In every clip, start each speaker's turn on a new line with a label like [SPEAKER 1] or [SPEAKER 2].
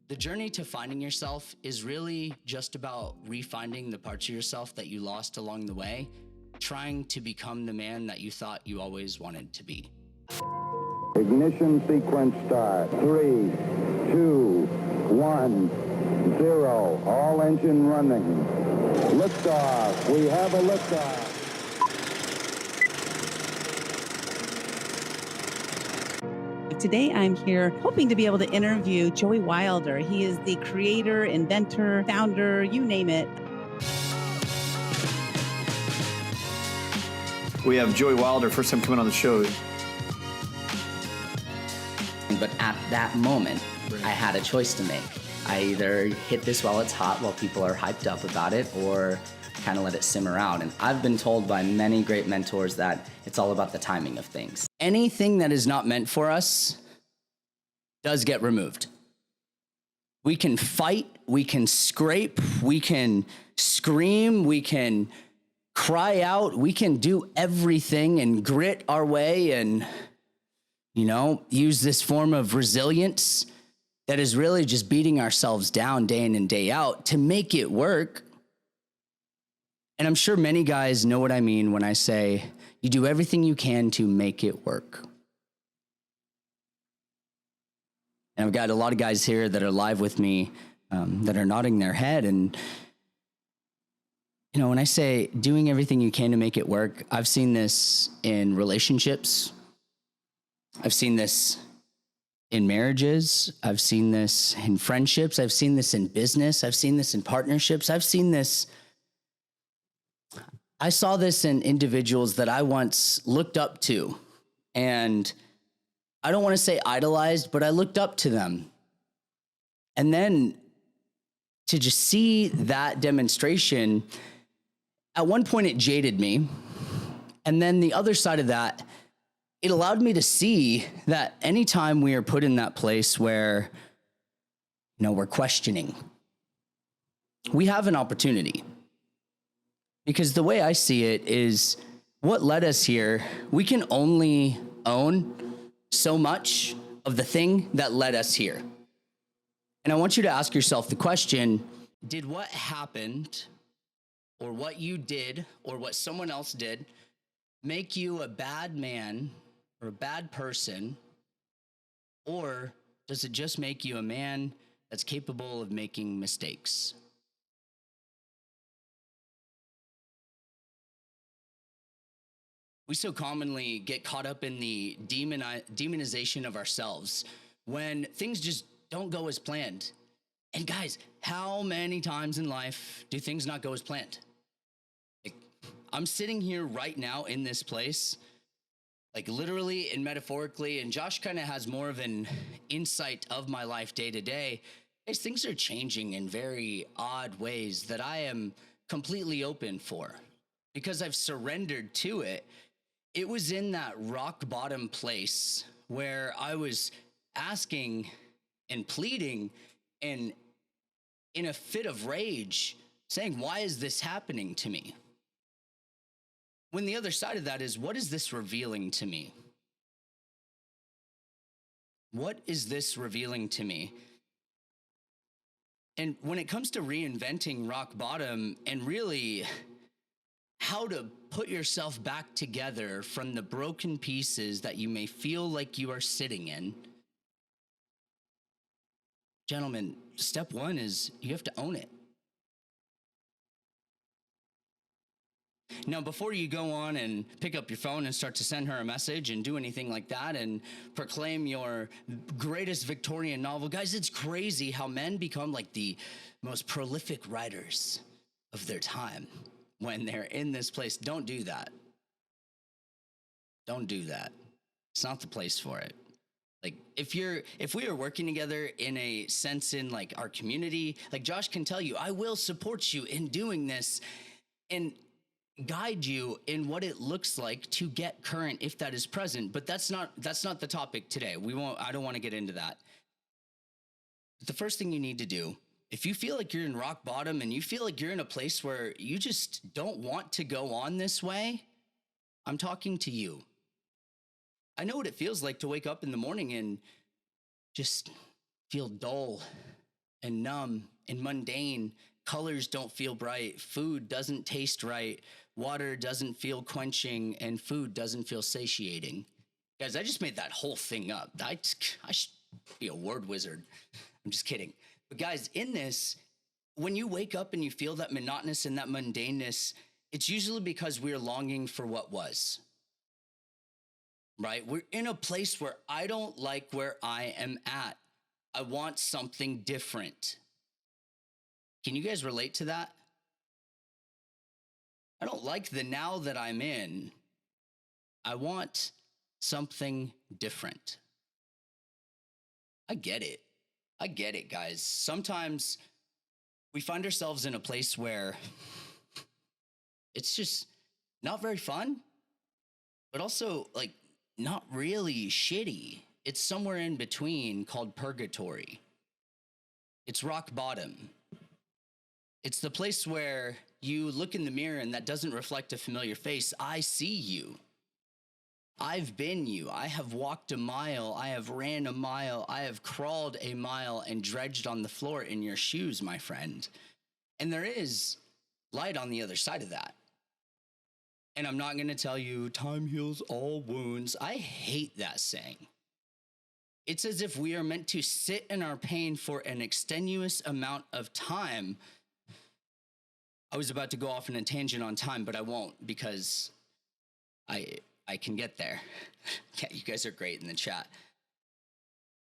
[SPEAKER 1] The journey to finding yourself is really just about refinding the parts of yourself that you lost along the way, trying to become the man that you thought you always wanted to be.
[SPEAKER 2] Ignition sequence start. 3, 2, 1, 0. All engine running. Liftoff. We have a liftoff.
[SPEAKER 3] Today, I'm here hoping to be able to interview Joey Wilder. He is the creator, inventor, founder, you name it.
[SPEAKER 4] We have Joey Wilder, first time coming on the show.
[SPEAKER 1] But at that moment, I had a choice to make. I either hit this while it's hot, while people are hyped up about it, or kind of let it simmer out. And I've been told by many great mentors that it's all about the timing of things. Anything that is not meant for us does get removed. We can fight, we can scrape, we can scream, we can cry out, we can do everything and grit our way and, use this form of resilience that is really just beating ourselves down day in and day out to make it work. And I'm sure many guys know what I mean when I say you do everything you can to make it work. And I've got a lot of guys here that are live with me that are nodding their head. And, when I say doing everything you can to make it work, I've seen this in relationships. I've seen this in marriages. I've seen this in friendships. I've seen this in business. I've seen this in partnerships. I saw this in individuals that I once looked up to, and I don't want to say idolized, but I looked up to them. And then to just see that demonstration, at one point it jaded me. And then the other side of that, it allowed me to see that anytime we are put in that place where, we're questioning, we have an opportunity. Because the way I see it is what led us here, we can only own so much of the thing that led us here. And I want you to ask yourself the question, did what happened or what you did or what someone else did make you a bad man or a bad person? Or does it just make you a man that's capable of making mistakes? We so commonly get caught up in the demonization of ourselves when things just don't go as planned. And guys, how many times in life do things not go as planned? I'm sitting here right now in this place, literally and metaphorically, and Josh kind of has more of an insight of my life day to day. As things are changing in very odd ways that I am completely open for because I've surrendered to it. It was in that rock bottom place where I was asking and pleading and in a fit of rage saying, why is this happening to me? When the other side of that is, what is this revealing to me? What is this revealing to me? And when it comes to reinventing rock bottom and really how to put yourself back together from the broken pieces that you may feel like you are sitting in, gentlemen, step one is you have to own it. Now, before you go on and pick up your phone and start to send her a message and do anything like that and proclaim your greatest Victorian novel, guys, it's crazy how men become the most prolific writers of their time when they're in this place. Don't do that. Don't do that. It's not the place for it. If we are working together in a sense in our community, Josh can tell you, I will support you in doing this and guide you in what it looks like to get current if that is present. But that's not the topic today. I don't want to get into that. But the first thing you need to do, if you feel like you're in rock bottom and you feel like you're in a place where you just don't want to go on this way, I'm talking to you. I know what it feels like to wake up in the morning and just feel dull and numb and mundane. Colors don't feel bright. Food doesn't taste right. Water doesn't feel quenching, and food doesn't feel satiating. Guys, I just made that whole thing up. I should be a word wizard. I'm just kidding. But guys, in this, when you wake up and you feel that monotonous and that mundaneness, it's usually because we're longing for what was. Right? We're in a place where I don't like where I am at. I want something different. Can you guys relate to that? I don't like the now that I'm in. I want something different. I get it. I get it, guys. Sometimes we find ourselves in a place where it's just not very fun, but also like not really shitty. It's somewhere in between called purgatory. It's rock bottom. It's the place where you look in the mirror and that doesn't reflect a familiar face. I see you. I've been you. I have walked a mile. I have ran a mile. I have crawled a mile and dredged on the floor in your shoes, my friend. And there is light on the other side of that. And I'm not going to tell you time heals all wounds. I hate that saying. It's as if we are meant to sit in our pain for an extenuous amount of time. I was about to go off on a tangent on time, but I won't because I can get there. Yeah, you guys are great in the chat.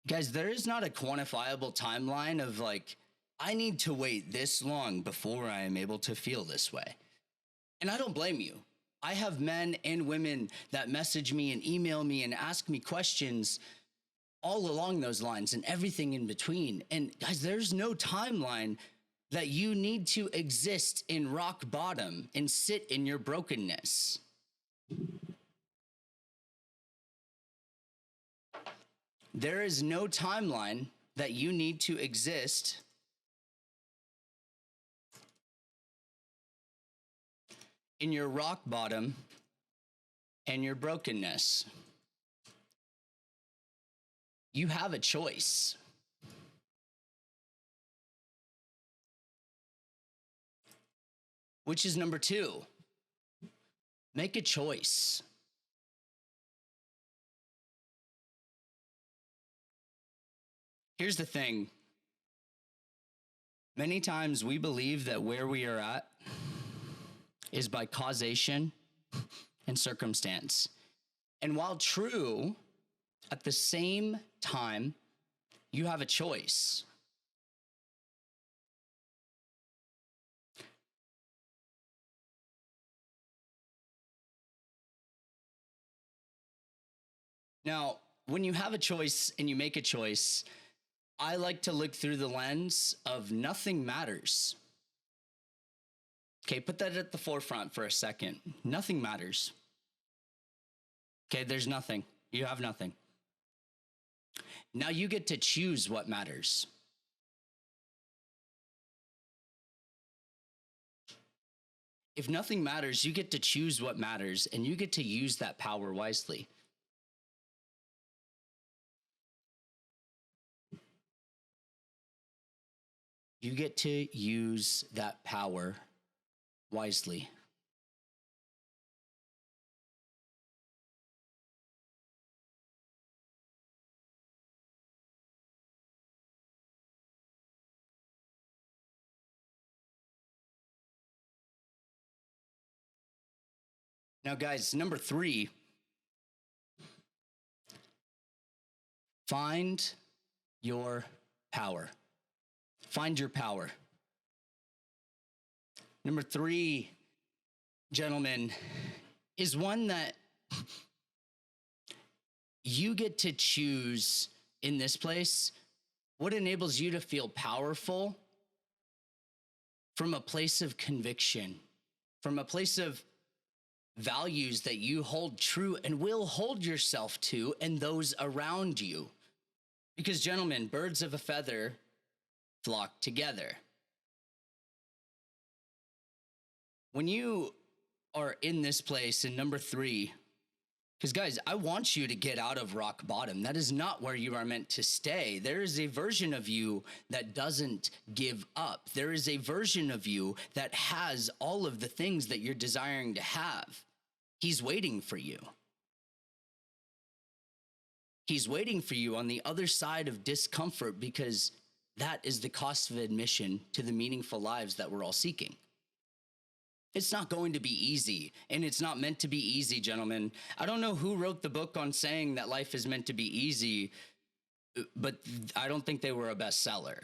[SPEAKER 1] Guys, there is not a quantifiable timeline of like, I need to wait this long before I am able to feel this way. And I don't blame you. I have men and women that message me and email me and ask me questions all along those lines and everything in between. And guys, there's no timeline that you need to exist in rock bottom and sit in your brokenness. There is no timeline that you need to exist in your rock bottom and your brokenness. You have a choice. Which is number 2. Make a choice. Here's the thing. Many times we believe that where we are at is by causation and circumstance. And while true, at the same time, you have a choice. Now, when you have a choice and you make a choice, I like to look through the lens of nothing matters. Okay, put that at the forefront for a second. Nothing matters. Okay, there's nothing. You have nothing. Now you get to choose what matters. If nothing matters, you get to choose what matters, and you get to use that power wisely. You get to use that power wisely. Now, guys, number 3, find your power. Find your power. Number 3, gentlemen, is one that you get to choose in this place what enables you to feel powerful from a place of conviction, from a place of values that you hold true and will hold yourself to and those around you. Because, gentlemen, birds of a feather flock together. When you are in this place in number 3, Because, guys, I want you to get out of rock bottom. That is not where you are meant to stay. There is a version of you that doesn't give up. There is a version of you that has all of the things that you're desiring to have. He's waiting for you. He's waiting for you on the other side of discomfort, because that is the cost of admission to the meaningful lives that we're all seeking. It's not going to be easy, and it's not meant to be easy, gentlemen. I don't know who wrote the book on saying that life is meant to be easy, but I don't think they were a bestseller.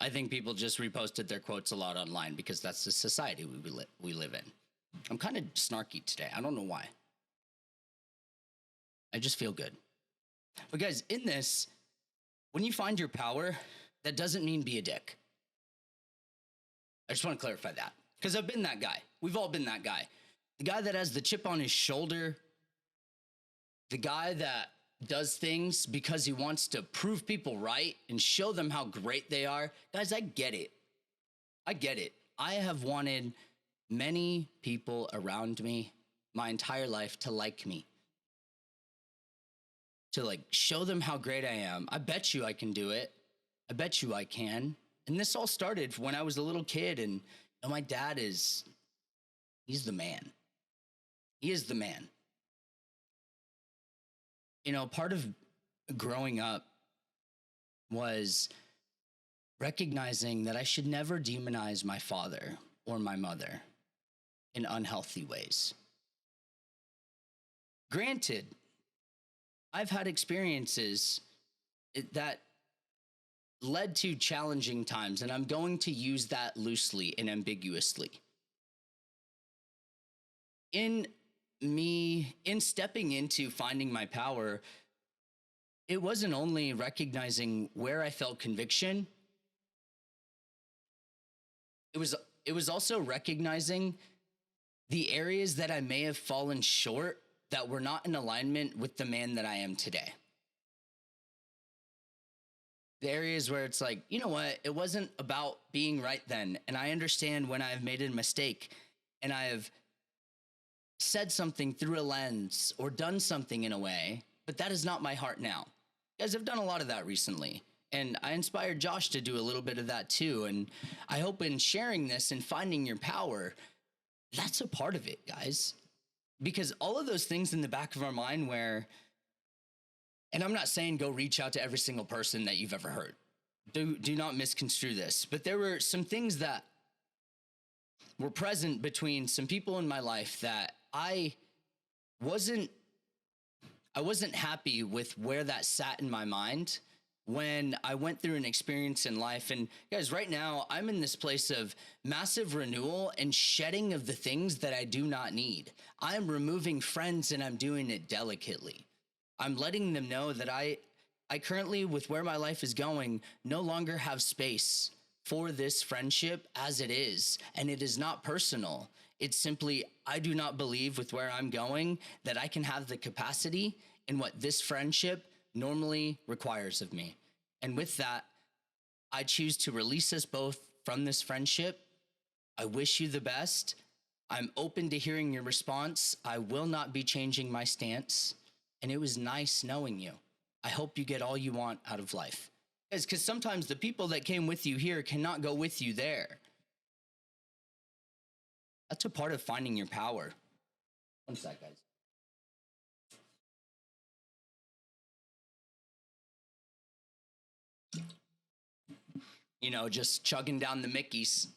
[SPEAKER 1] I think people just reposted their quotes a lot online because that's the society we live in. I'm kind of snarky today. I don't know why. I just feel good. But guys, in this, when you find your power, that doesn't mean be a dick. I just want to clarify that. Because I've been that guy. We've all been that guy. The guy that has the chip on his shoulder. The guy that does things because he wants to prove people right and show them how great they are. Guys, I get it. I get it. I have wanted many people around me my entire life to like me. To like show them how great I am. I bet you I can do it. I bet you I can. And this all started when I was a little kid, and my dad he's the man. He is the man. You know, part of growing up was recognizing that I should never demonize my father or my mother in unhealthy ways. Granted, I've had experiences that led to challenging times, and I'm going to use that loosely and ambiguously. In stepping into finding my power, it wasn't only recognizing where I felt conviction, it was also recognizing the areas that I may have fallen short that were not in alignment with the man that I am today. The areas where it's like, you know what? It wasn't about being right then. And I understand when I've made a mistake and I have said something through a lens or done something in a way, but that is not my heart now. You guys have done a lot of that recently. And I inspired Josh to do a little bit of that too. And I hope in sharing this and finding your power, that's a part of it, guys. Because all of those things in the back of our mind where, and I'm not saying go reach out to every single person that you've ever heard. Do not misconstrue this. But there were some things that were present between some people in my life that I wasn't happy with where that sat in my mind when I went through an experience in life. And guys, right now I'm in this place of massive renewal and shedding of the things that I do not need. I'm removing friends, and I'm doing it delicately. I'm letting them know that I currently, with where my life is going, no longer have space for this friendship as it is. And it is not personal. It's simply, I do not believe with where I'm going that I can have the capacity in what this friendship normally requires of me. And with that, I choose to release us both from this friendship. I wish you the best. I'm open to hearing your response. I will not be changing my stance. And it was nice knowing you. I hope you get all you want out of life. Because sometimes the people that came with you here cannot go with you there. That's a part of finding your power. One sec, guys. You know, just chugging down the Mickeys.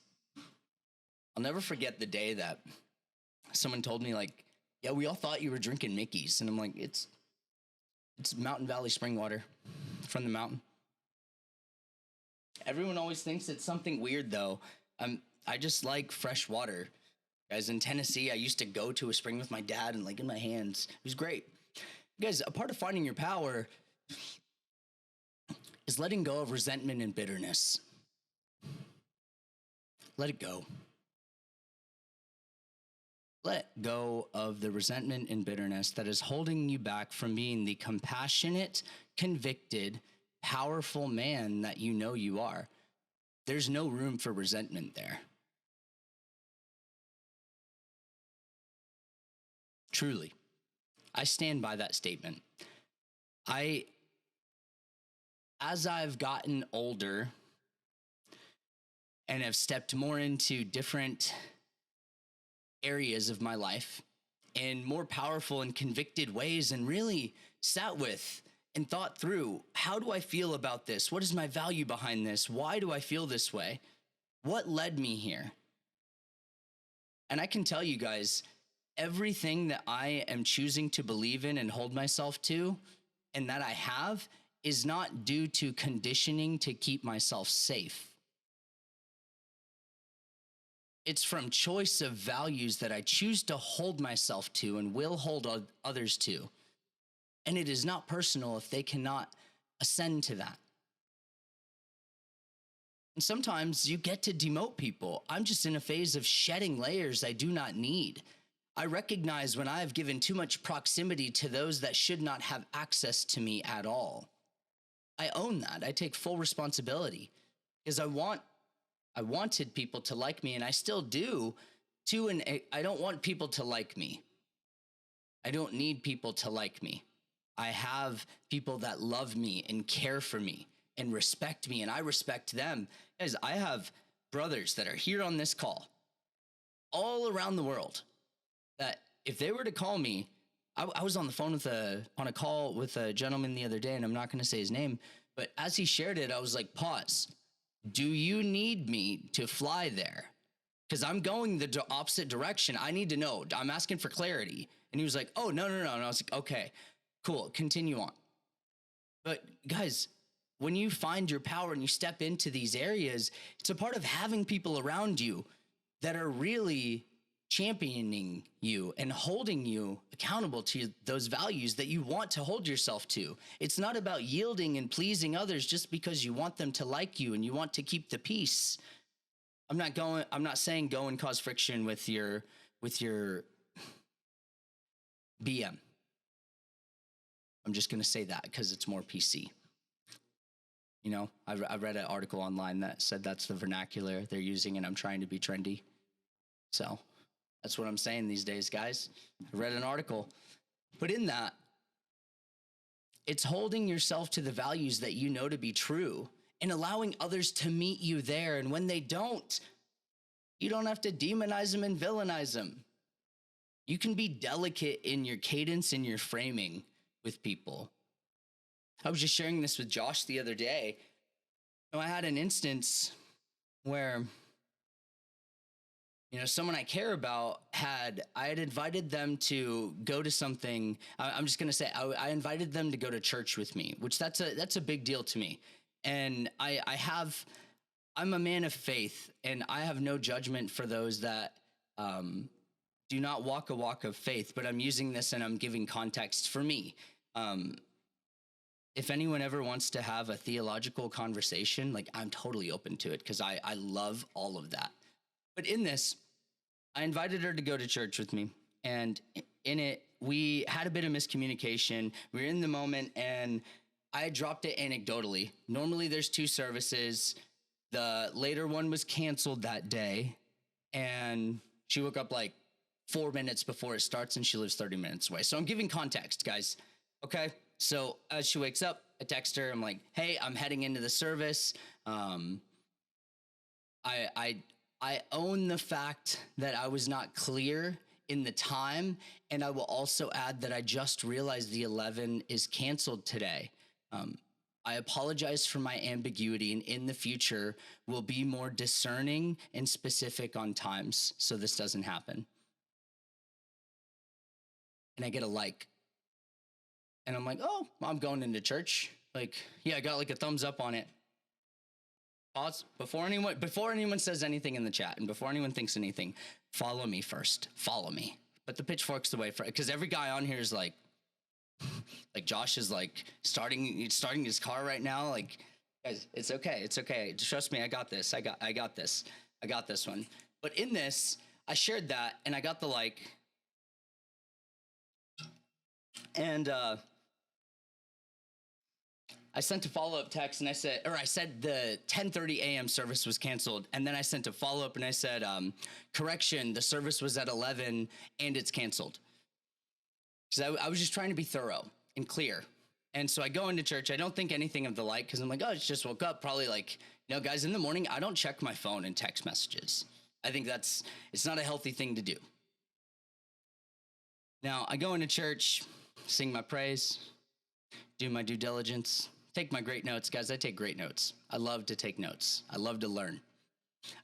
[SPEAKER 1] I'll never forget the day that someone told me, like, yeah, we all thought you were drinking Mickey's. And I'm like, it's Mountain Valley spring water from the mountain. Everyone always thinks it's something weird, though. I just like fresh water. Guys, in Tennessee, I used to go to a spring with my dad and like in my hands. It was great. Guys, a part of finding your power is letting go of resentment and bitterness. Let it go. Let go of the resentment and bitterness that is holding you back from being the compassionate, convicted, powerful man that you know you are. There's no room for resentment there. Truly. I stand by that statement. As I've gotten older and have stepped more into different areas of my life in more powerful and convicted ways, and really sat with and thought through, how do I feel about this? What is my value behind this? Why do I feel this way? What led me here? And I can tell you guys, everything that I am choosing to believe in and hold myself to, and that I have, is not due to conditioning to keep myself safe. It's from choice of values that I choose to hold myself to and will hold others to. And it is not personal if they cannot ascend to that. And sometimes you get to demote people. I'm just in a phase of shedding layers I do not need. I recognize when I have given too much proximity to those that should not have access to me at all. I own that. I take full responsibility because I wanted people to like me, and I still do too. And I don't want people to like me. I don't need people to like me. I have people that love me and care for me and respect me, and I respect them. Guys, I have brothers that are here on this call all around the world that if they were to call me, I was on the phone on a call with a gentleman the other day, and I'm not going to say his name, but as he shared it, I was like, pause. Do you need me to fly there? Because I'm going the opposite direction. I need to know. I'm asking for clarity. And he was like, oh, no. And I was like, okay, cool. Continue on. But guys, when you find your power and you step into these areas, it's a part of having people around you that are really championing you and holding you accountable to those values that you want to hold yourself to. It's not about yielding and pleasing others just because you want them to like you and you want to keep the peace. I'm not saying go and cause friction with your BM. I'm just going to say that because it's more PC. You know, I read an article online that said that's the vernacular they're using, and I'm trying to be trendy. So that's what I'm saying these days, guys. I read an article. But in that, it's holding yourself to the values that you know to be true and allowing others to meet you there. And when they don't, you don't have to demonize them and villainize them. You can be delicate in your cadence and your framing with people. I was just sharing this with Josh the other day. I had an instance where, someone I care about I had invited them to go to something. I'm just going to say, I invited them to go to church with me, which that's a big deal to me. And I'm a man of faith, and I have no judgment for those that, do not walk a walk of faith, but I'm using this and I'm giving context for me. If anyone ever wants to have a theological conversation, I'm totally open to it because I love all of that. But in this, I invited her to go to church with me. And in it, we had a bit of miscommunication. We were in the moment, and I dropped it anecdotally. Normally, there's 2 services. The later one was canceled that day. And she woke up 4 minutes before it starts, and she lives 30 minutes away. So I'm giving context, guys. Okay? So as she wakes up, I text her. I'm like, hey, I'm heading into the service. I own the fact that I was not clear in the time. And I will also add that I just realized the 11 is canceled today. I apologize for my ambiguity, and in the future will be more discerning and specific on times so this doesn't happen. And I get a like. And I'm like, oh, I'm going into church. Yeah, I got a thumbs up on it. Pause. Before anyone says anything in the chat and before anyone thinks anything, follow me first. Follow me. But the pitchfork's the way for it. Because every guy on here is like Josh is starting his car right now. Guys, it's okay. It's okay. Trust me. I got this. I got this. I got this one. But in this, I shared that and I got the like. And, I sent a follow-up text and I said the 10:30 a.m. service was canceled. And then I sent a follow-up and I said, correction, the service was at 11 and it's canceled. Because I was just trying to be thorough and clear. And so I go into church. I don't think anything of the like, because I'm like, oh, it's just woke up. Probably like, guys, in the morning, I don't check my phone and text messages. I think it's not a healthy thing to do. Now, I go into church, sing my praise, do my due diligence, take my great notes. Guys, I take great notes. I love to take notes. I love to learn.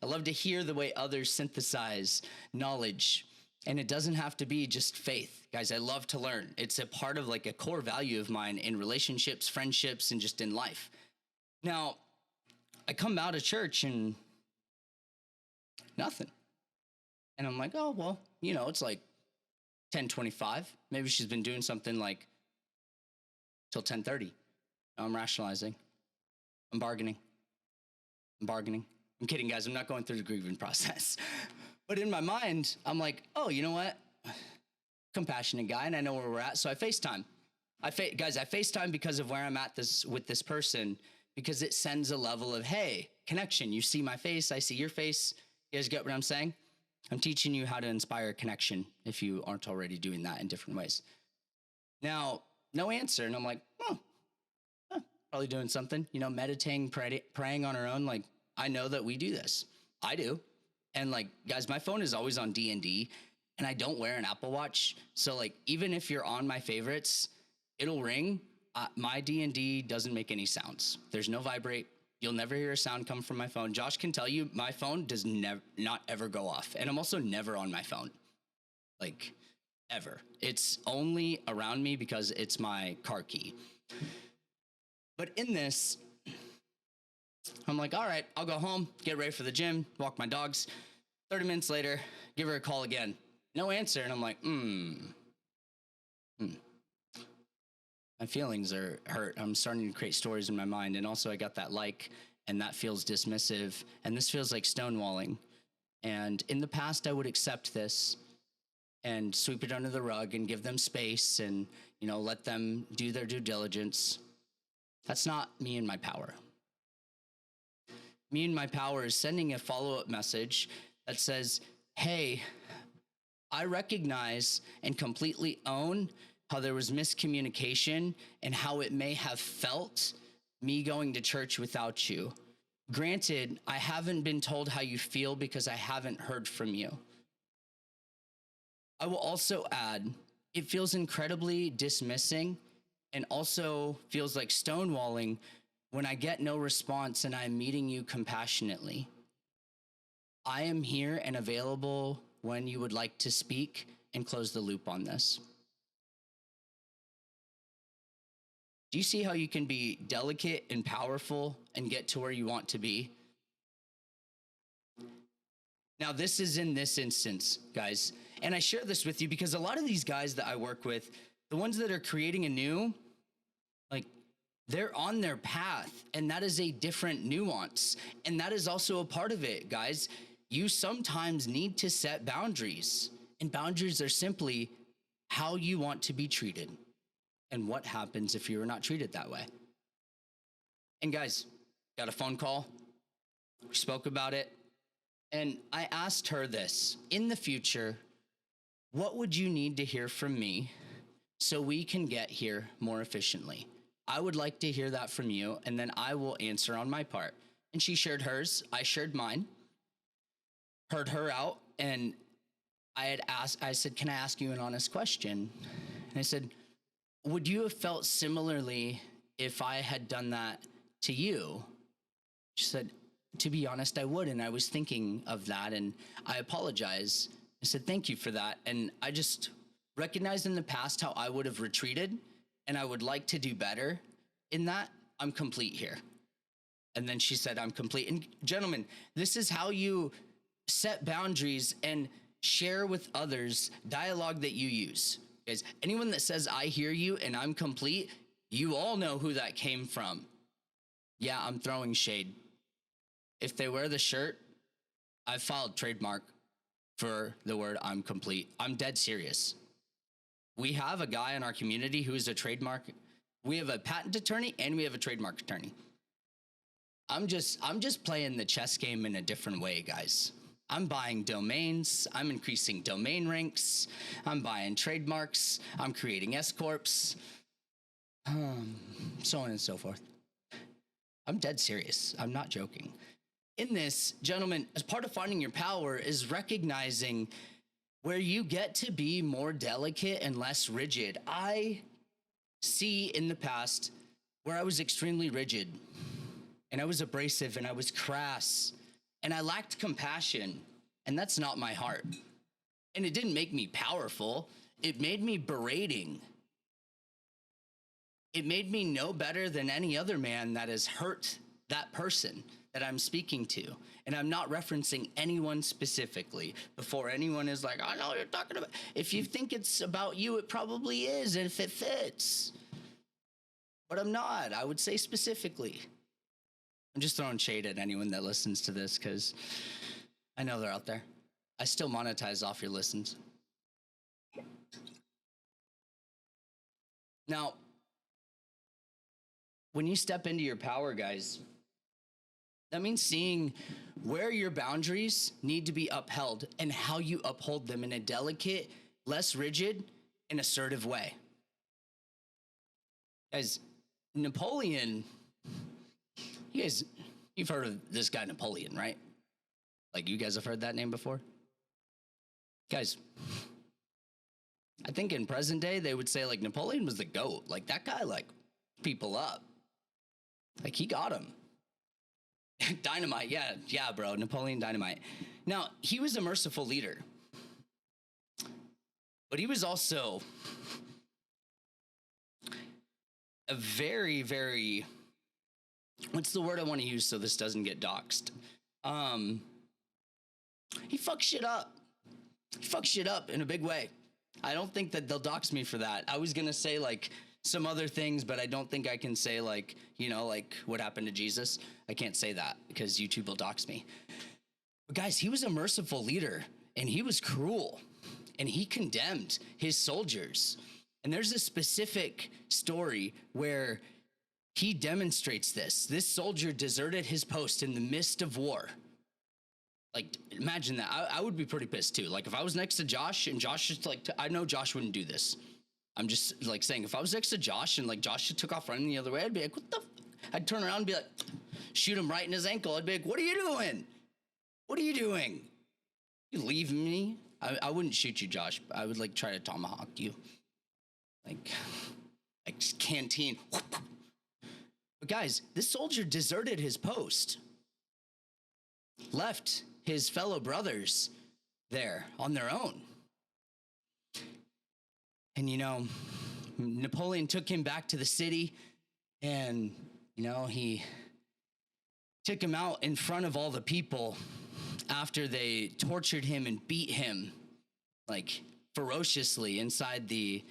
[SPEAKER 1] I love to hear the way others synthesize knowledge. And it doesn't have to be just faith. Guys, I love to learn. It's a part of like a core value of mine in relationships, friendships, and just in life. Now, I come out of church and nothing. And I'm like, oh, well, it's like 10:25. Maybe she's been doing something like till 10:30. I'm rationalizing. I'm bargaining. I'm kidding, guys. I'm not going through the grieving process. But in my mind, I'm like, oh, you know what? Compassionate guy, and I know where we're at, so I FaceTime. Guys, I FaceTime because of where I'm at with this person, because it sends a level of, hey, connection. You see my face, I see your face. You guys get what I'm saying? I'm teaching you how to inspire connection if you aren't already doing that in different ways. Now, no answer, and I'm like, probably doing something, meditating, praying on her own. Like, I know that we do this. I do. And like, guys, my phone is always on D&D, and I don't wear an Apple Watch. So like, even if you're on my favorites, it'll ring. My D&D doesn't make any sounds. There's no vibrate. You'll never hear a sound come from my phone. Josh can tell you my phone does not ever go off. And I'm also never on my phone, like ever. It's only around me because it's my car key. But in this, I'm like, all right, I'll go home, get ready for the gym, walk my dogs. 30 minutes later, give her a call again. No answer. And I'm like, My feelings are hurt. I'm starting to create stories in my mind. And also I got that and that feels dismissive. And this feels like stonewalling. And in the past, I would accept this and sweep it under the rug and give them space and, let them do their due diligence. That's not me and my power. Me and my power is sending a follow-up message that says, hey, I recognize and completely own how there was miscommunication and how it may have felt me going to church without you. Granted, I haven't been told how you feel because I haven't heard from you. I will also add, it feels incredibly dismissing and also feels like stonewalling when I get no response and I'm meeting you compassionately. I am here and available when you would like to speak and close the loop on this. Do you see how you can be delicate and powerful and get to where you want to be? Now, this is in this instance, guys. And I share this with you because a lot of these guys that I work with, the ones that are creating anew, like, they're on their path, and that is a different nuance. And that is also a part of it, guys. You sometimes need to set boundaries, and boundaries are simply how you want to be treated and what happens if you're not treated that way. And guys, got a phone call. We spoke about it. And I asked her this: in the future, what would you need to hear from me so we can get here more efficiently? I would like to hear that from you, and then I will answer on my part. And she shared hers, I shared mine, heard her out, and I said, can I ask you an honest question? And I said, would you have felt similarly if I had done that to you? She said, to be honest, I would, and I was thinking of that, and I apologize. I said, thank you for that. And I just recognized in the past how I would have retreated, and I would like to do better in that. I'm complete here. And then she said, I'm complete. And gentlemen, this is how you set boundaries and share with others dialogue that you use. Guys, anyone that says, I hear you and I'm complete, you all know who that came from. Yeah, I'm throwing shade. If they wear the shirt, I've filed trademark for the word I'm complete. I'm dead serious. We have a guy in our community who is a trademark. We have a patent attorney and we have a trademark attorney. I'm just playing the chess game in a different way, guys. I'm buying domains. I'm increasing domain ranks. I'm buying trademarks. I'm creating S corps. So on and so forth. I'm dead serious. I'm not joking. In this, gentlemen, as part of finding your power is recognizing where you get to be more delicate and less rigid. I see in the past where I was extremely rigid and I was abrasive and I was crass and I lacked compassion, and that's not my heart. And it didn't make me powerful. It made me berating. It made me no better than any other man that has hurt that person that I'm speaking to. And I'm not referencing anyone specifically before anyone is like, I know what you're talking about. If you think it's about you, it probably is, if it fits. But I'm not. I would say specifically. I'm just throwing shade at anyone that listens to this because I know they're out there. I still monetize off your listens. Now, when you step into your power, guys, that means seeing where your boundaries need to be upheld and how you uphold them in a delicate, less rigid, and assertive way. Guys, Napoleon, you've heard of this guy Napoleon, right? Like, you guys have heard that name before? Guys, I think in present day, they would say, like, Napoleon was the GOAT. Like, that guy, like, people up. Like, he got him. Dynamite, yeah, bro, Napoleon Dynamite. Now, he was a merciful leader, but he was also a very, very, what's the word I want to use so this doesn't get doxxed? He fucks shit up. He fucks shit up in a big way. I don't think that they'll dox me for that. I was going to say, like, some other things, but I don't think I can say, like, you know, like what happened to Jesus. I can't say that because YouTube will dox me. But guys, he was a merciful leader and he was cruel and he condemned his soldiers. And there's a specific story where he demonstrates this. This soldier deserted his post in the midst of war. Like, imagine that. I would be pretty pissed too. Like, if I was next to Josh and Josh just like, I know Josh wouldn't do this. I'm just like saying, if I was next to Josh and like Josh just took off running the other way, I'd be like, what the? I'd turn around and be like, shoot him right in his ankle. I'd be like, what are you doing? What are you doing? You leave me? I wouldn't shoot you, Josh. I would like try to tomahawk you. Like canteen. But guys, this soldier deserted his post. Left his fellow brothers there on their own. And, you know, Napoleon took him back to the city and, you know, he took him out in front of all the people after they tortured him and beat him, like, ferociously inside the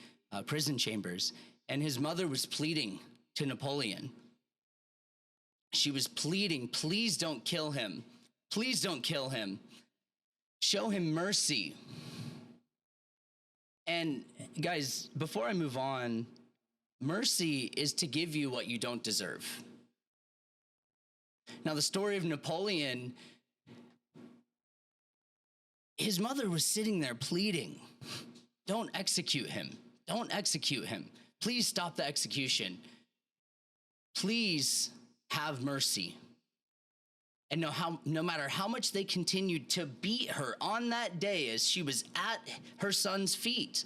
[SPEAKER 1] prison chambers. And his mother was pleading to Napoleon. She was pleading, please don't kill him. Please don't kill him. Show him mercy. And guys, before I move on, mercy is to give you what you don't deserve. Now, the story of Napoleon, his mother was sitting there pleading, don't execute him. Don't execute him. Please stop the execution. Please have mercy. And no matter how much they continued to beat her on that day as she was at her son's feet,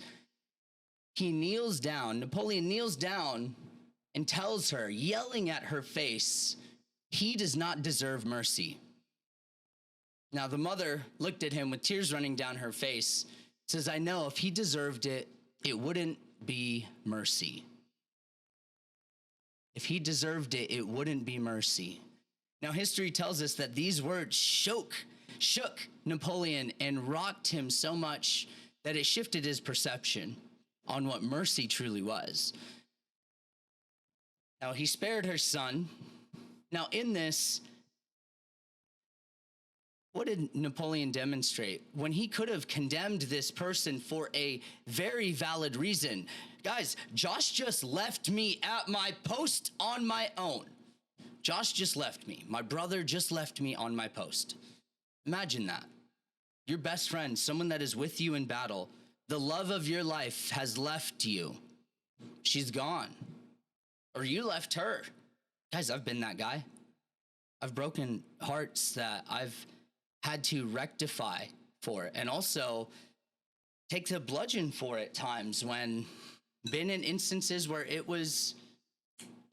[SPEAKER 1] he kneels down, Napoleon kneels down and tells her, yelling at her face, he does not deserve mercy. Now the mother looked at him with tears running down her face, says, I know if he deserved it, it wouldn't be mercy. If he deserved it, it wouldn't be mercy. Now, history tells us that these words shook Napoleon and rocked him so much that it shifted his perception on what mercy truly was. Now, he spared her son. Now, in this, what did Napoleon demonstrate? When he could have condemned this person for a very valid reason. Guys, Josh just left me at my post on my own. Josh just left me. My brother just left me on my post. Imagine that. your best friend, someone that is with you in battle, the love of your life has left you. She's gone. Or you left her. Guys, I've been that guy. I've broken hearts that I've had to rectify for, and also take the bludgeon for at times when been in instances where it was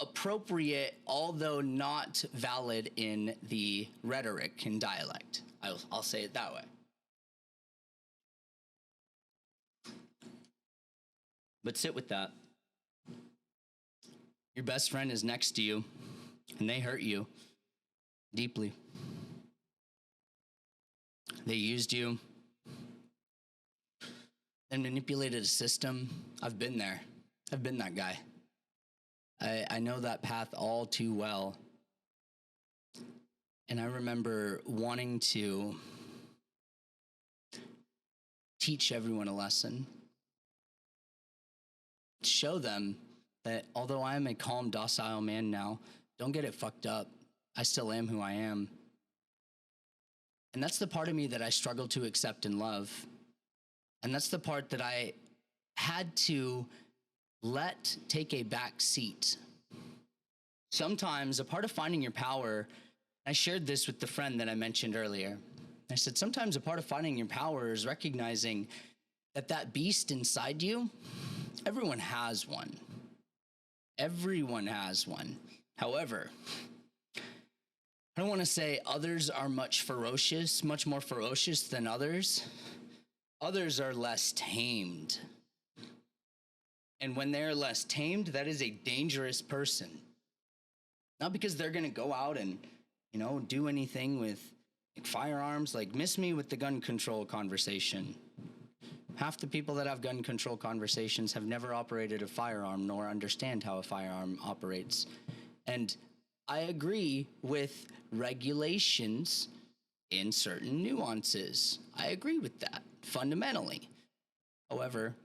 [SPEAKER 1] appropriate, although not valid in the rhetoric and dialect. I'll say it that way. But sit with that. Your best friend is next to you, and they hurt you deeply. They used you and manipulated a system. I've been there. I've been that guy. I know that path all too well. And I remember wanting to teach everyone a lesson. Show them that although I am a calm, docile man now, don't get it fucked up. I still am who I am. And that's the part of me that I struggle to accept and love. And that's the part that I had to let take a back seat. Sometimes a part of finding your power, I shared this with the friend that I mentioned earlier. I said, sometimes a part of finding your power is recognizing that that beast inside you, everyone has one. Everyone has one. However, I don't want to say others are much more ferocious than others. Others are less tamed. And when they're less tamed, that is a dangerous person. Not because they're going to go out and, do anything with firearms, miss me with the gun control conversation. Half the people that have gun control conversations have never operated a firearm nor understand how a firearm operates. And I agree with regulations in certain nuances. I agree with that fundamentally. However,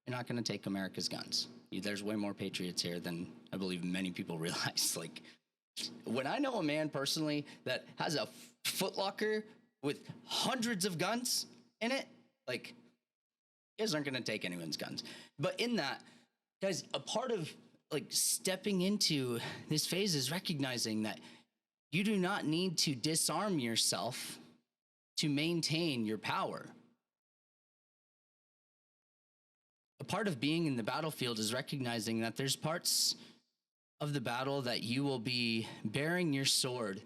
[SPEAKER 1] you're not going to take America's guns. There's way more patriots here than I believe many people realize. When I know a man personally that has a Foot Locker with hundreds of guns in it, you guys aren't going to take anyone's guns. But in that, guys, a part of stepping into this phase is recognizing that you do not need to disarm yourself to maintain your power. A part of being in the battlefield is recognizing that there's parts of the battle that you will be bearing your sword,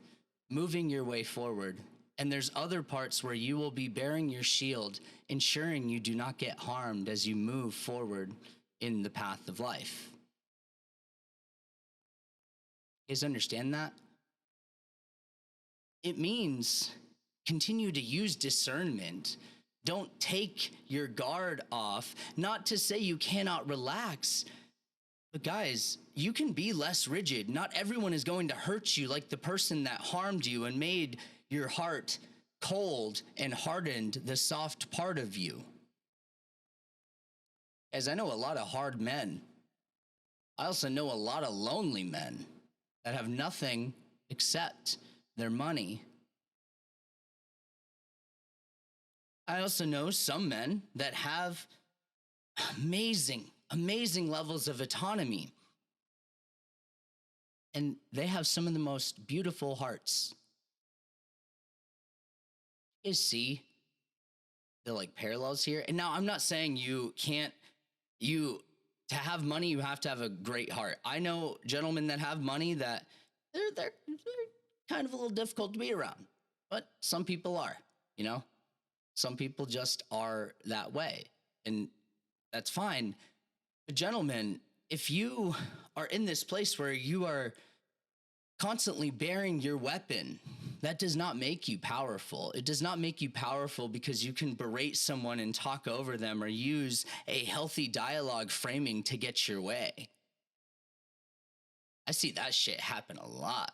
[SPEAKER 1] moving your way forward. And there's other parts where you will be bearing your shield, ensuring you do not get harmed as you move forward in the path of life. You guys understand that? It means continue to use discernment. Don't take your guard off. Not to say you cannot relax, but guys, you can be less rigid. Not everyone is going to hurt you like the person that harmed you and made your heart cold and hardened the soft part of you. As I know a lot of hard men, I also know a lot of lonely men that have nothing except their money. I also know some men that have amazing levels of autonomy. And they have some of the most beautiful hearts. You see the parallels here? And now I'm not saying to have money, you have to have a great heart. I know gentlemen that have money that they're kind of a little difficult to be around, but some people are, some people just are that way, and that's fine. But gentlemen, if you are in this place where you are constantly bearing your weapon, that does not make you powerful. It does not make you powerful because you can berate someone and talk over them or use a healthy dialogue framing to get your way. I see that shit happen a lot.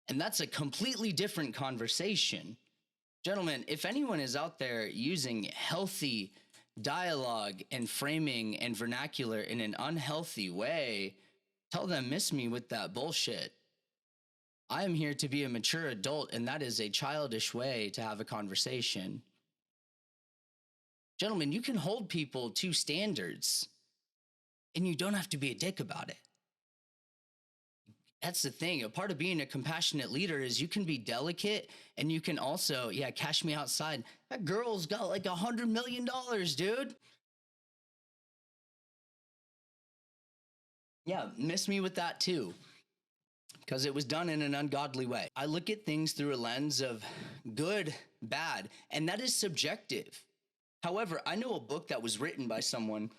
[SPEAKER 1] And that's a completely different conversation. Gentlemen, if anyone is out there using healthy dialogue and framing and vernacular in an unhealthy way, tell them miss me with that bullshit. I am here to be a mature adult, and that is a childish way to have a conversation. Gentlemen, you can hold people to standards, and you don't have to be a dick about it. That's the thing. A part of being a compassionate leader is you can be delicate, and you can also, cash me outside. That girl's got like $100 million, dude. Yeah, miss me with that too, because it was done in an ungodly way. I look at things through a lens of good, bad, and that is subjective. However, I know a book that was written by someone.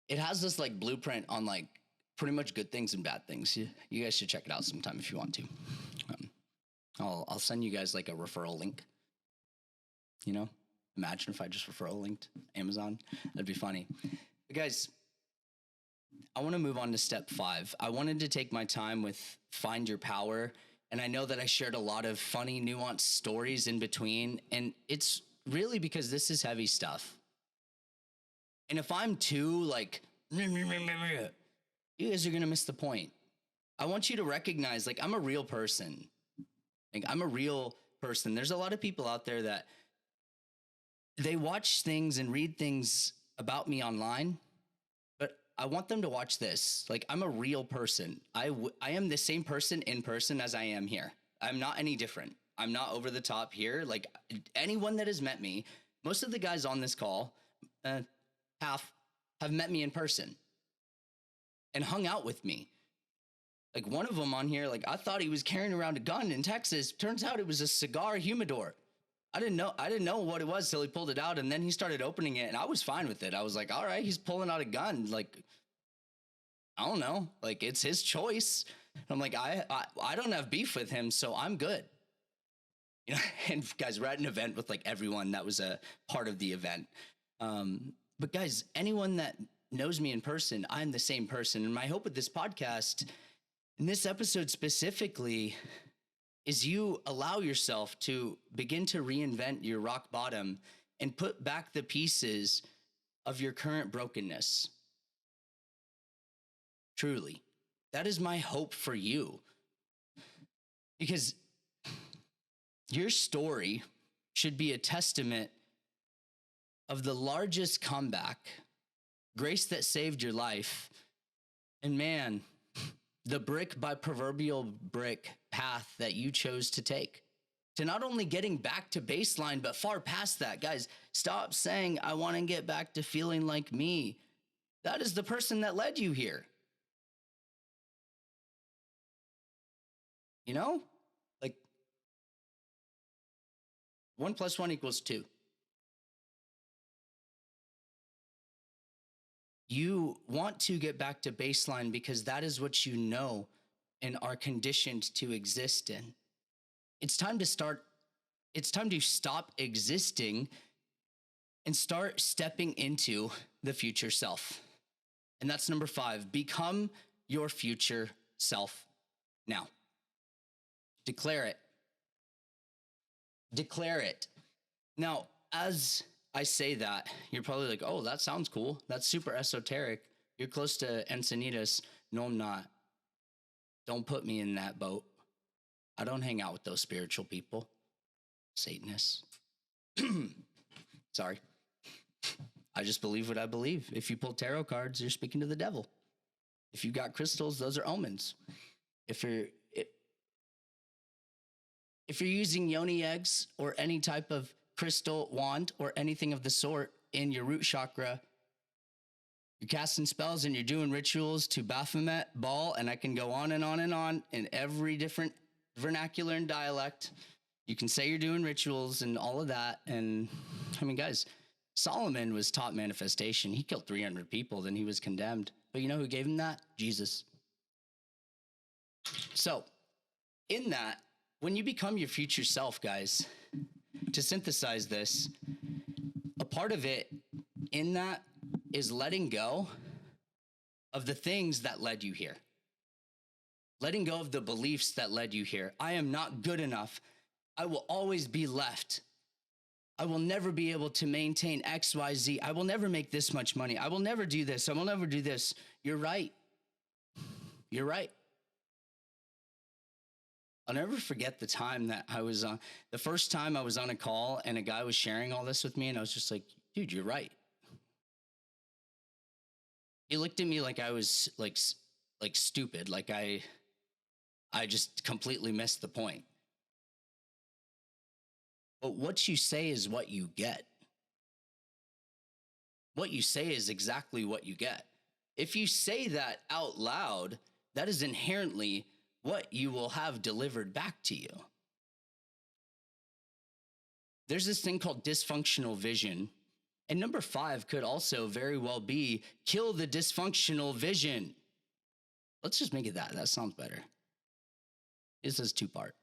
[SPEAKER 1] It has this like blueprint on like pretty much good things and bad things. You guys should check it out sometime if you want to. I'll send you guys like a referral link. You know, imagine if I just referral linked Amazon. That'd be funny. But guys, I want to move on to step 5. I wanted to take my time with Find Your Power. And I know that I shared a lot of funny, nuanced stories in between. And it's really because this is heavy stuff. And if I'm too like, you guys are going to miss the point. I want you to recognize, like, I'm a real person. Like, I'm a real person. There's a lot of people out there that they watch things and read things about me online, but I want them to watch this. Like, I'm a real person. I am the same person in person as I am here. I'm not any different. I'm not over the top here. Like, anyone that has met me, most of the guys on this call, half have met me in person and hung out with me. Like, one of them on here, like, I thought he was carrying around a gun in Texas. Turns out it was a cigar humidor. I didn't know what it was till he pulled it out, and then he started opening it, and I was fine with it. I was like, all right, he's pulling out a gun. Like, I don't know. Like, it's his choice. And I'm like, I don't have beef with him, so I'm good. You know, and guys, we're at an event with like everyone that was a part of the event. But guys, anyone that knows me in person, I'm the same person. And my hope with this podcast, in this episode specifically, is you allow yourself to begin to reinvent your rock bottom and put back the pieces of your current brokenness. Truly, that is my hope for you. Because your story should be a testament of the largest comeback, grace that saved your life, and man, the brick by proverbial brick path that you chose to take to not only getting back to baseline, but far past that. Guys, stop saying, I want to get back to feeling like me. That is the person that led you here. You know, like 1 + 1 = 2. You want to get back to baseline because that is what you know and are conditioned to exist in. It's time to stop existing and start stepping into the future self. And that's number 5. Become your future self now. Declare it. Declare it. Now, as I say that, you're probably like, oh, that sounds cool. That's super esoteric. You're close to Encinitas. No, I'm not. Don't put me in that boat. I don't hang out with those spiritual people. Satanists. Sorry. I just believe what I believe. If you pull tarot cards, you're speaking to the devil. If you got crystals, those are omens. If you're using yoni eggs or any type of crystal wand or anything of the sort in your root chakra, you're casting spells and you're doing rituals to Baphomet, Baal, and I can go on and on and on in every different vernacular and dialect. You can say you're doing rituals and all of that. And I mean, guys, Solomon was taught manifestation. He killed 300 people, then he was condemned. But you know who gave him that? Jesus. So in that, when you become your future self, guys, to synthesize this, a part of it in that is letting go of the things that led you here. Letting go of the beliefs that led you here. I am not good enough. I will always be left. I will never be able to maintain X, Y, Z. I will never make this much money. I will never do this. I will never do this. You're right. You're right. I'll never forget the time that I was on, the first time I was on a call and a guy was sharing all this with me, and I was just like, dude, you're right. He looked at me like I was like stupid, like I just completely missed the point. But what you say is what you get. What you say is exactly what you get. If you say that out loud, that is inherently what you will have delivered back to you. There's this thing called dysfunctional vision. And number 5 could also very well be kill the dysfunctional vision. Let's just make it that. That sounds better. This is 2-part.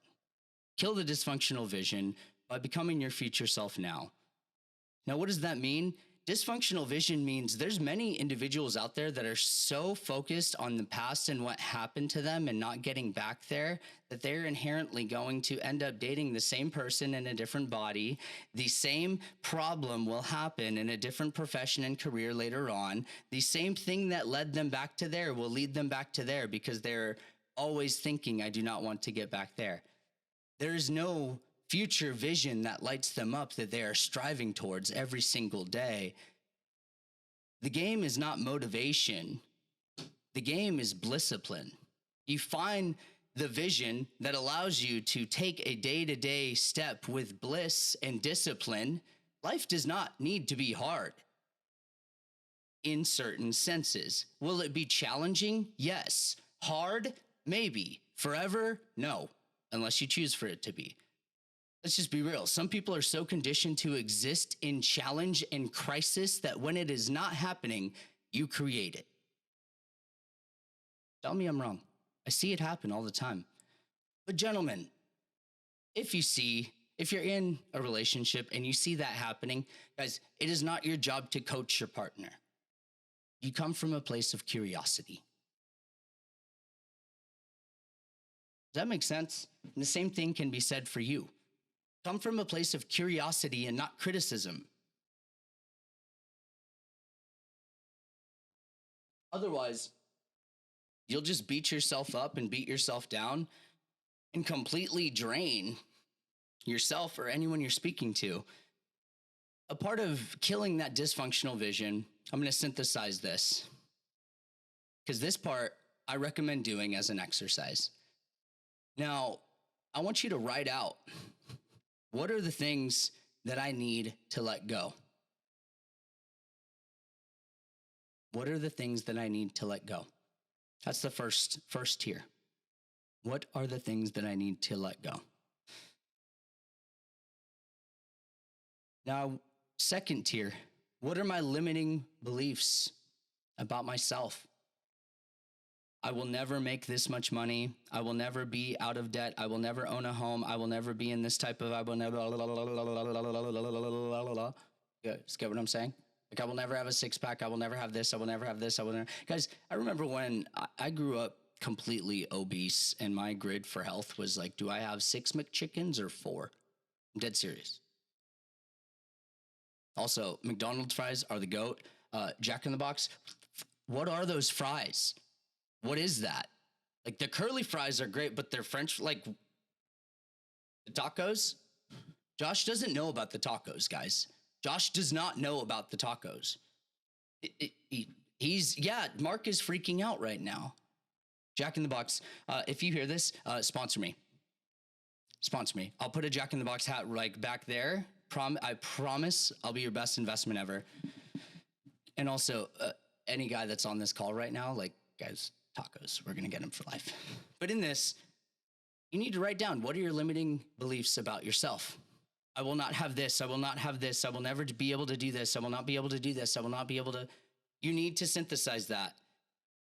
[SPEAKER 1] Kill the dysfunctional vision by becoming your future self now. Now, what does that mean? Dysfunctional vision means there's many individuals out there that are so focused on the past and what happened to them and not getting back there that they're inherently going to end up dating the same person in a different body. The same problem will happen in a different profession and career later on. The same thing that led them back to there will lead them back to there because they're always thinking, I do not want to get back there. There is no future vision that lights them up that they are striving towards every single day. The game is not motivation. The game is discipline. You find the vision that allows you to take a day-to-day step with bliss and discipline. Life does not need to be hard in certain senses. Will it be challenging? Yes. Hard? Maybe. Forever? No, unless you choose for it to be. Let's just be real. Some people are so conditioned to exist in challenge and crisis that when it is not happening, you create it. Tell me I'm wrong. I see it happen all the time. But gentlemen, if you're in a relationship and you see that happening, guys, it is not your job to coach your partner. You come from a place of curiosity. Does that make sense? And the same thing can be said for you. Come from a place of curiosity and not criticism. Otherwise, you'll just beat yourself up and beat yourself down and completely drain yourself or anyone you're speaking to. A part of killing that dysfunctional vision, I'm going to synthesize this because this part I recommend doing as an exercise. Now, I want you to write out, what are the things that I need to let go? What are the things that I need to let go? That's the first tier. What are the things that I need to let go? Now, second tier, what are my limiting beliefs about myself? I will never make this much money. I will never be out of debt. I will never own a home. I will never be in this type of, I will never, you get what I'm saying? Like, I will never have a 6-pack. I will never have this. I will never have this. I will never. Guys, I remember when I grew up completely obese and my grid for health was like, do I have 6 McChickens or 4? I'm dead serious. Also, McDonald's fries are the GOAT. Jack in the Box, what are those fries? What is that? Like, the curly fries are great, but they're French, like the tacos. Josh doesn't know about the tacos, guys. Josh does not know about the tacos. Mark is freaking out right now. Jack in the Box, if you hear this, sponsor me. Sponsor me. I'll put a Jack in the Box hat like back there. I promise I'll be your best investment ever. And also, any guy that's on this call right now, like, guys, tacos, we're going to get them for life. But in this, you need to write down, what are your limiting beliefs about yourself? I will not have this. I will not have this. I will never be able to do this. I will not be able to do this. I will not be able to. You need to synthesize that.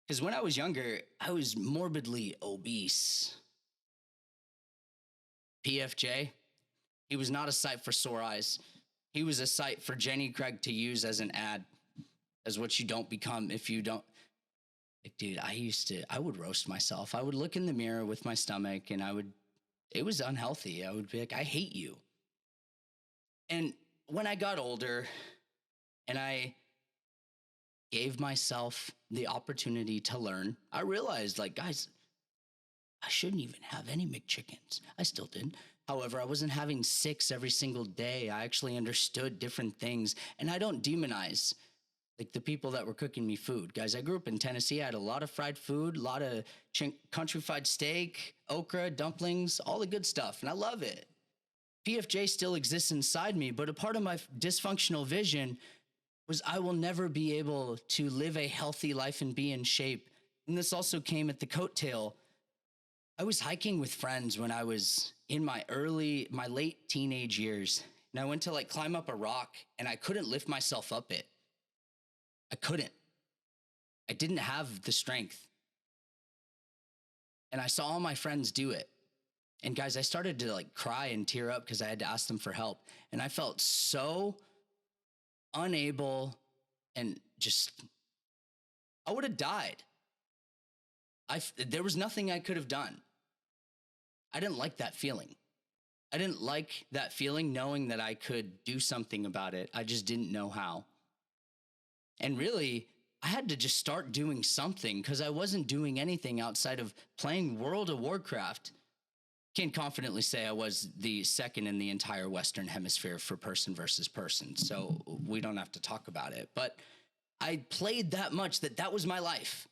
[SPEAKER 1] Because when I was younger, I was morbidly obese. PFJ, he was not a sight for sore eyes. He was a sight for Jenny Craig to use as an ad, as what you don't become if you don't. Like, dude, I would roast myself. I would look in the mirror with my stomach and it was unhealthy. I would be like, I hate you. And when I got older and I gave myself the opportunity to learn, I realized, like, guys, I shouldn't even have any McChickens. I still did. However, I wasn't having 6 every single day. I actually understood different things. And I don't demonize like the people that were cooking me food. Guys, I grew up in Tennessee. I had a lot of fried food, a lot of country fried steak, okra, dumplings, all the good stuff. And I love it. PFJ still exists inside me, but a part of my dysfunctional vision was I will never be able to live a healthy life and be in shape. And this also came at the coattail. I was hiking with friends when I was in my late teenage years. And I went to like climb up a rock and I couldn't lift myself up it. I couldn't. I didn't have the strength. And I saw all my friends do it. And guys, I started to like cry and tear up because I had to ask them for help. And I felt so unable and just, I would have died. There was nothing I could have done. I didn't like that feeling. I didn't like that feeling knowing that I could do something about it. I just didn't know how. And really, I had to just start doing something because I wasn't doing anything outside of playing World of Warcraft. Can confidently say I was the second in the entire Western Hemisphere for person versus person. So we don't have to talk about it. But I played that much that was my life.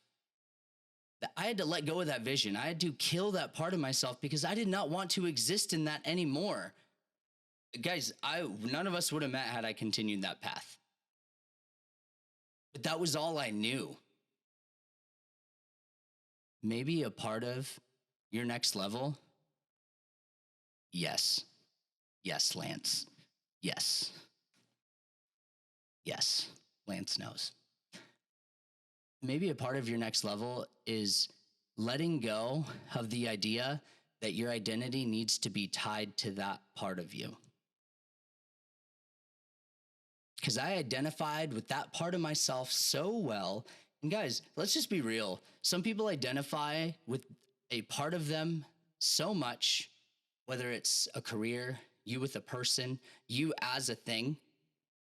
[SPEAKER 1] I had to let go of that vision. I had to kill that part of myself because I did not want to exist in that anymore. Guys, none of us would have met had I continued that path. But that was all I knew. Maybe a part of your next level? Yes. Yes, Lance. Yes. Yes, Lance knows. Maybe a part of your next level is letting go of the idea that your identity needs to be tied to that part of you. Because I identified with that part of myself so well. And guys, let's just be real. Some people identify with a part of them so much, whether it's a career, you with a person, you as a thing.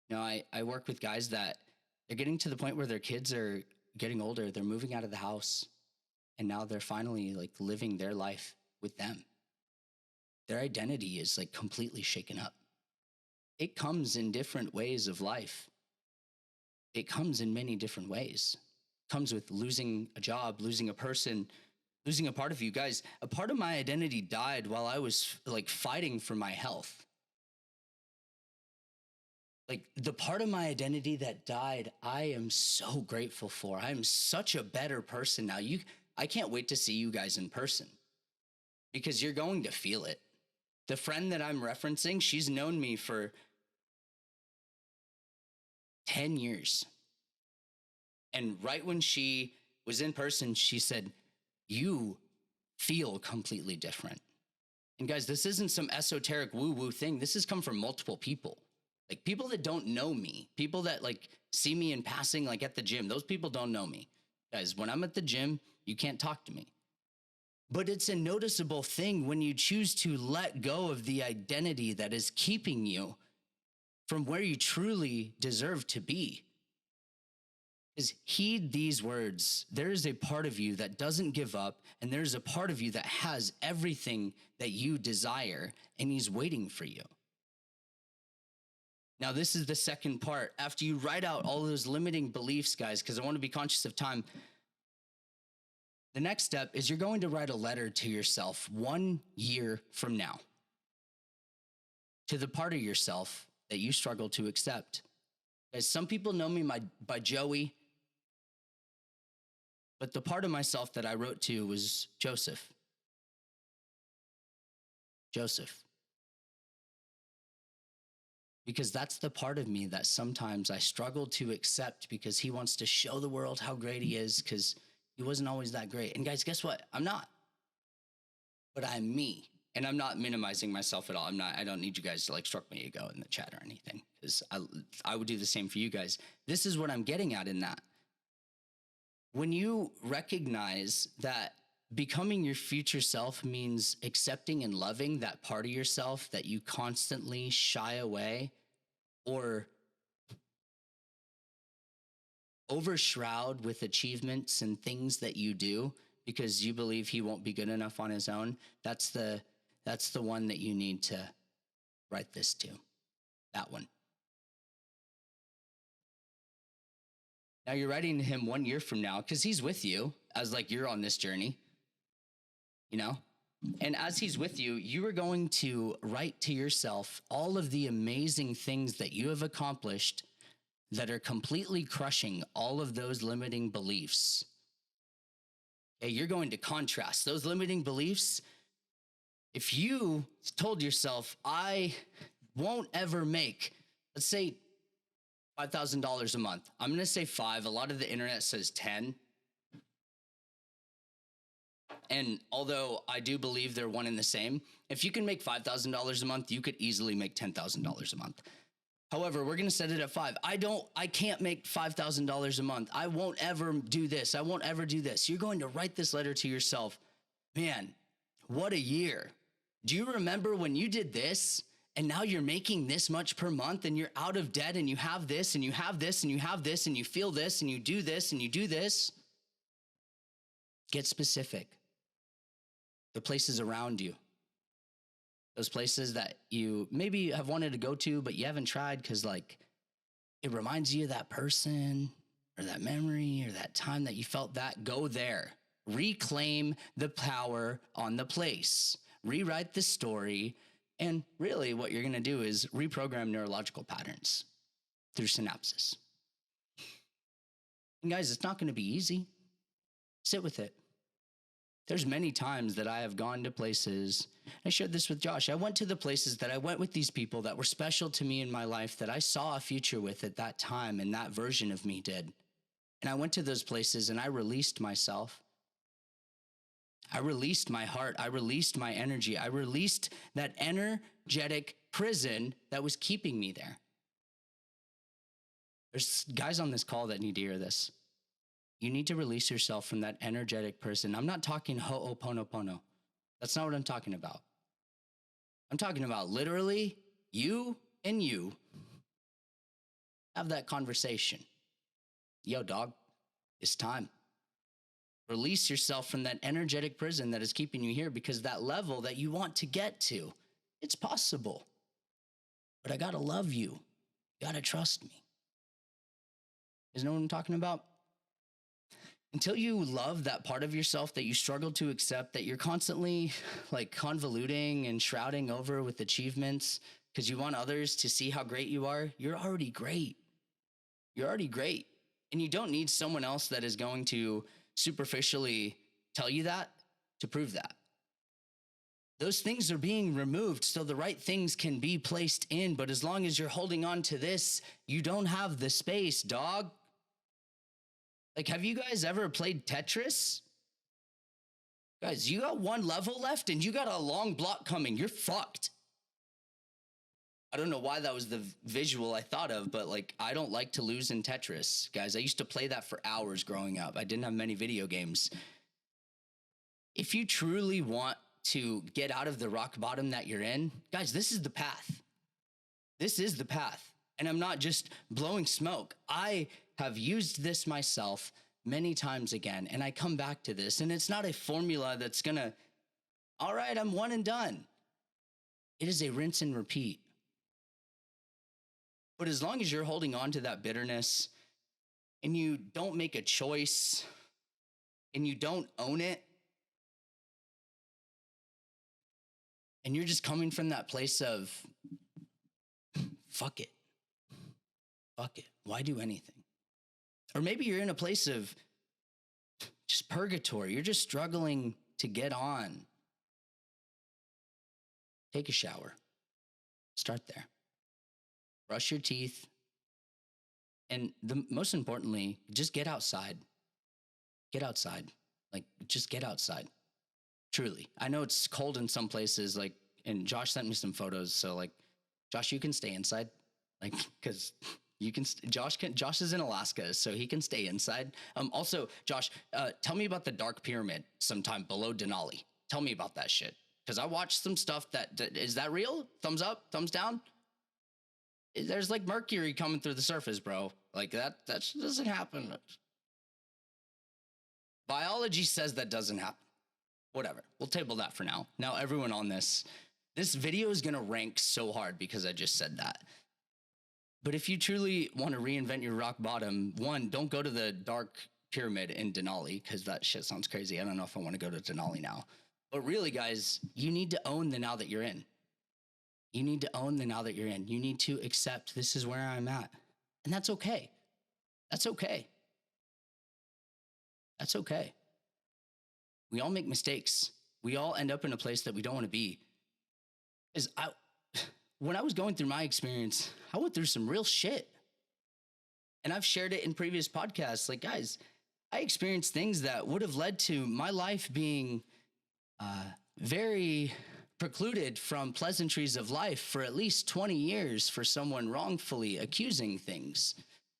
[SPEAKER 1] You know, I work with guys that they're getting to the point where their kids are getting older. They're moving out of the house. And now they're finally like living their life with them. Their identity is like completely shaken up. It comes in different ways of life. It comes in many different ways. It comes with losing a job, losing a person, losing a part of you. Guys, a part of my identity died while I was like fighting for my health. Like the part of my identity that died, I am so grateful for. I am such a better person now. I can't wait to see you guys in person because you're going to feel it. The friend that I'm referencing, she's known me for 10 years. And right when she was in person, she said, you feel completely different. And guys, this isn't some esoteric woo-woo thing. This has come from multiple people. Like people that don't know me, people that like see me in passing, like at the gym, those people don't know me. Guys, when I'm at the gym, you can't talk to me. But it's a noticeable thing when you choose to let go of the identity that is keeping you from where you truly deserve to be. Is heed these words. There is a part of you that doesn't give up, and there's a part of you that has everything that you desire, and he's waiting for you. Now, this is the second part. After you write out all those limiting beliefs, guys, because I want to be conscious of time, the next step is you're going to write a letter to yourself 1 year from now, to the part of yourself that you struggle to accept. As some people know me by Joey, but the part of myself that I wrote to was Joseph. Joseph. Because that's the part of me that sometimes I struggle to accept because he wants to show the world how great he is because he wasn't always that great. And guys, guess what? I'm not. But I'm me. And I'm not minimizing myself at all. I don't need you guys to like stroke my ego in the chat or anything because I would do the same for you guys. This is what I'm getting at in that. When you recognize that becoming your future self means accepting and loving that part of yourself that you constantly shy away or overshroud with achievements and things that you do because you believe he won't be good enough on his own, that's the one that you need to write this to. That one. Now you're writing to him 1 year from now because he's with you as like you're on this journey, you know? And as he's with you, you are going to write to yourself all of the amazing things that you have accomplished that are completely crushing all of those limiting beliefs. Okay, you're going to contrast those limiting beliefs. If you told yourself, I won't ever make, let's say, $5,000 a month. I'm going to say 5. A lot of the internet says 10. And although I do believe they're one and the same, if you can make $5,000 a month, you could easily make $10,000 a month. However, we're going to set it at 5. I can't make $5,000 a month. I won't ever do this. I won't ever do this. You're going to write this letter to yourself. Man, what a year. Do you remember when you did this and now you're making this much per month and you're out of debt and you have this and you have this and you have this and you feel this and you do this and you do this? Get specific. The places around you. Those places that you maybe have wanted to go to, but you haven't tried because like it reminds you of that person or that memory or that time that you felt that. Go there. Reclaim the power on the place. Rewrite the story. And really what you're going to do is reprogram neurological patterns through synapses. And guys, it's not going to be easy. Sit with it. There's many times that I have gone to places, I shared this with Josh. I went to the places that I went with these people that were special to me in my life that I saw a future with at that time and that version of me did. And I went to those places and I released myself. I released my heart. I released my energy. I released that energetic prison that was keeping me there. There's guys on this call that need to hear this. You need to release yourself from that energetic prison. I'm not talking ho'oponopono. That's not what I'm talking about. I'm talking about literally you and you have that conversation. Yo, dog, it's time. Release yourself from that energetic prison that is keeping you here because that level that you want to get to, it's possible. But I gotta love you. You gotta trust me. You know what I'm talking about? Until you love that part of yourself that you struggle to accept, that you're constantly like convoluting and shrouding over with achievements because you want others to see how great you are, you're already great. You're already great. And you don't need someone else that is going to superficially tell you that to prove that. Those things are being removed so the right things can be placed in. But as long as you're holding on to this, you don't have the space, dog. Like, have you guys ever played Tetris? Guys, you got one level left and you got a long block coming. You're fucked. I don't know why that was the visual I thought of, but like, I don't like to lose in Tetris. Guys, I used to play that for hours growing up. I didn't have many video games. If you truly want to get out of the rock bottom that you're in, guys, this is the path. This is the path. And I'm not just blowing smoke. I have used this myself many times again, and I come back to this, and it's not a formula that's gonna, all right, I'm one and done. It is a rinse and repeat. But as long as you're holding on to that bitterness and you don't make a choice and you don't own it, and you're just coming from that place of, fuck it. Fuck it. Why do anything? Or maybe you're in a place of just purgatory. You're just struggling to get on. Take a shower. Start there. Brush your teeth. And most importantly, just get outside. Get outside. Like, just get outside. Truly. I know it's cold in some places, like, and Josh sent me some photos. So, like, Josh, you can stay inside. Like, because you can, Josh is in Alaska, so he can stay inside. Also, Josh, tell me about the Dark Pyramid sometime below Denali. Tell me about that shit. Because I watched some stuff is that real? Thumbs up, thumbs down? There's like mercury coming through the surface, bro. Like that doesn't happen. Biology says that doesn't happen. Whatever. We'll table that for now. Now, everyone on this video is going to rank so hard because I just said that. But if you truly want to reinvent your rock bottom, one, don't go to the dark pyramid in Denali, because that shit sounds crazy. I don't know if I want to go to Denali now. But really, guys, you need to own the now that you're in. You need to own the now that you're in. You need to accept this is where I'm at. And that's okay. That's okay. That's okay. We all make mistakes. We all end up in a place that we don't want to be. When I was going through my experience, I went through some real shit. And I've shared it in previous podcasts. Like, guys, I experienced things that would have led to my life being very precluded from pleasantries of life for at least 20 years for someone wrongfully accusing things.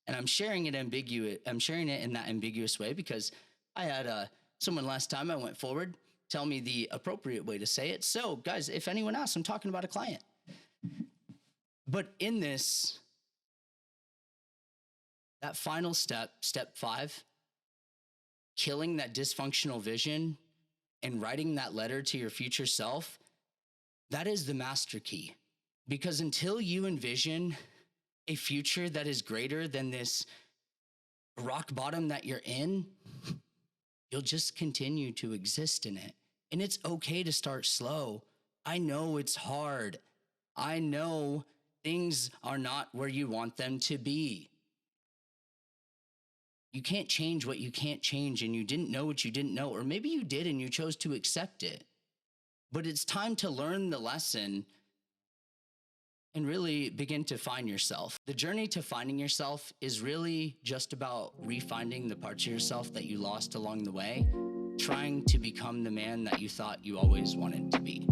[SPEAKER 1] And I'm sharing it in that ambiguous way because I had someone last time I went forward tell me the appropriate way to say it. So, guys, if anyone asks, I'm talking about a client. But in this, that final step, step 5, killing that dysfunctional vision and writing that letter to your future self, that is the master key. Because until you envision a future that is greater than this rock bottom that you're in, you'll just continue to exist in it. And it's okay to start slow. I know it's hard. I know things are not where you want them to be. You can't change what you can't change, and you didn't know what you didn't know, or maybe you did and you chose to accept it. But it's time to learn the lesson and really begin to find yourself. The journey to finding yourself is really just about refinding the parts of yourself that you lost along the way, trying to become the man that you thought you always wanted to be.